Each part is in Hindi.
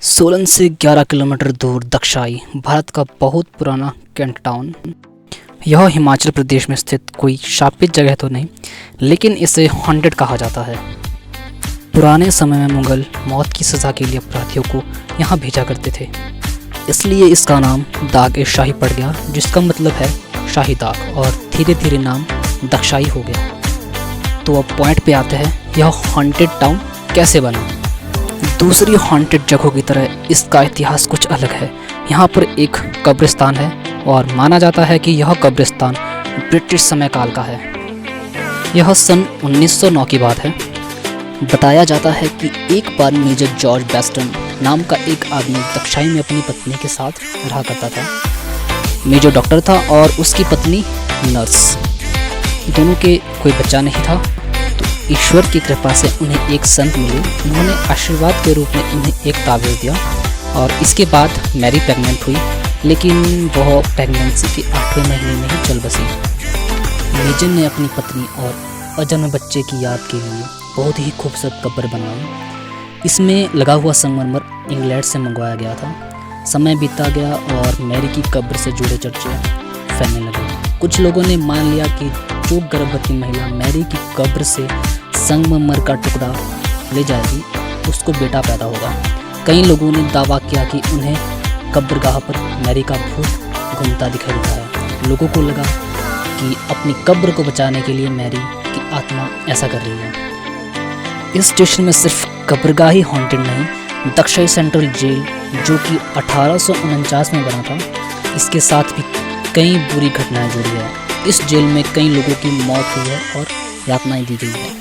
सोलन से 11 किलोमीटर दूर दक्षाई भारत का बहुत पुराना कैंट टाउन। यह हिमाचल प्रदेश में स्थित कोई शापित जगह तो नहीं, लेकिन इसे हॉन्टेड कहा जाता है। पुराने समय में मुगल मौत की सज़ा के लिए अपराधियों को यहाँ भेजा करते थे, इसलिए इसका नाम दाग ए शाही पड़ गया, जिसका मतलब है शाही दाग, और धीरे धीरे नाम दक्षाई हो गया। तो अब पॉइंट पे आते हैं, यह हॉन्टेड टाउन कैसे बना। दूसरी हॉन्टेड जगहों की तरह इसका इतिहास कुछ अलग है। यहाँ पर एक कब्रिस्तान है और माना जाता है कि यह कब्रिस्तान ब्रिटिश समय काल का है। यह सन 1909 की बात है। बताया जाता है कि एक बार मेजर जॉर्ज बेस्टन नाम का एक आदमी दक्षाई में अपनी पत्नी के साथ रहा करता था। मेजर डॉक्टर था और उसकी पत्नी नर्स। दोनों के कोई बच्चा नहीं था। ईश्वर की कृपा से उन्हें एक संत मिले। उन्होंने आशीर्वाद के रूप में उन्हें एक ताबीज़ दिया और इसके बाद मैरी प्रेग्नेंट हुई, लेकिन वह प्रेगनेंसी के 8वें महीने में ही चल बसी। मेजर ने अपनी पत्नी और अजन्म बच्चे की याद के लिए बहुत ही खूबसूरत कब्र बनाई। इसमें लगा हुआ संगमरमर इंग्लैंड से मंगवाया गया था। समय बीता गया और मैरी की कब्र से जुड़े चर्चे फैलने लगे। कुछ लोगों ने मान लिया कि जो गर्भवती महिला मैरी की कब्र से संगमरमर का टुकड़ा ले जाएगी, उसको बेटा पैदा होगा। कई लोगों ने दावा किया कि उन्हें कब्रगाह पर मैरी का भूत घूमता दिखाई देता है। लोगों को लगा कि अपनी कब्र को बचाने के लिए मैरी की आत्मा ऐसा कर रही है। इस स्टेशन में सिर्फ कब्रगाह ही हॉन्टेड नहीं, दक्षाई सेंट्रल जेल जो कि 1849 में बना था, इसके साथ भी कई बुरी घटनाएं जुड़ी है। इस जेल में कई लोगों की मौत हुई है और यातनाएं दी गई है।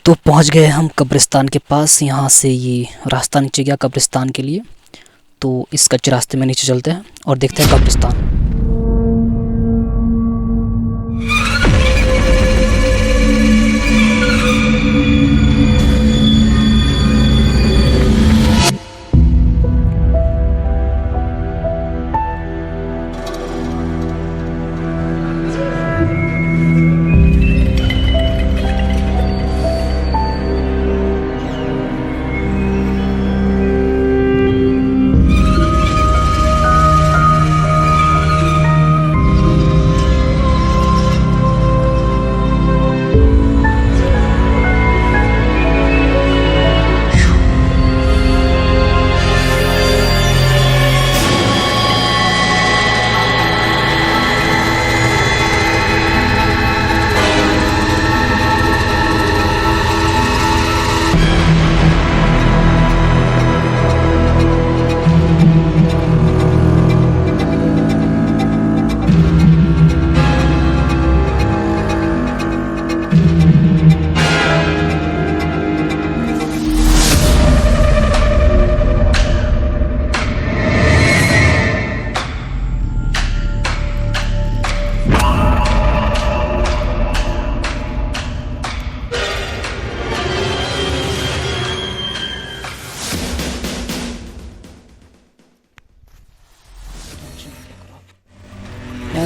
तो पहुंच गए हम कब्रिस्तान के पास। यहाँ से ये रास्ता नीचे गया कब्रिस्तान के लिए, तो इस कच्चे रास्ते में नीचे चलते हैं और देखते हैं कब्रिस्तान।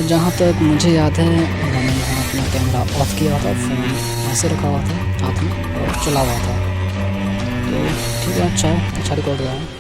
जहाँ तक मुझे याद है, मैंने यहाँ अपना कैमरा ऑफ किया था, फ़ोन ऐसे रखा हुआ था हाथ में और चला हुआ था। तो ठीक है, अच्छा रिकॉर्ड हुआ है।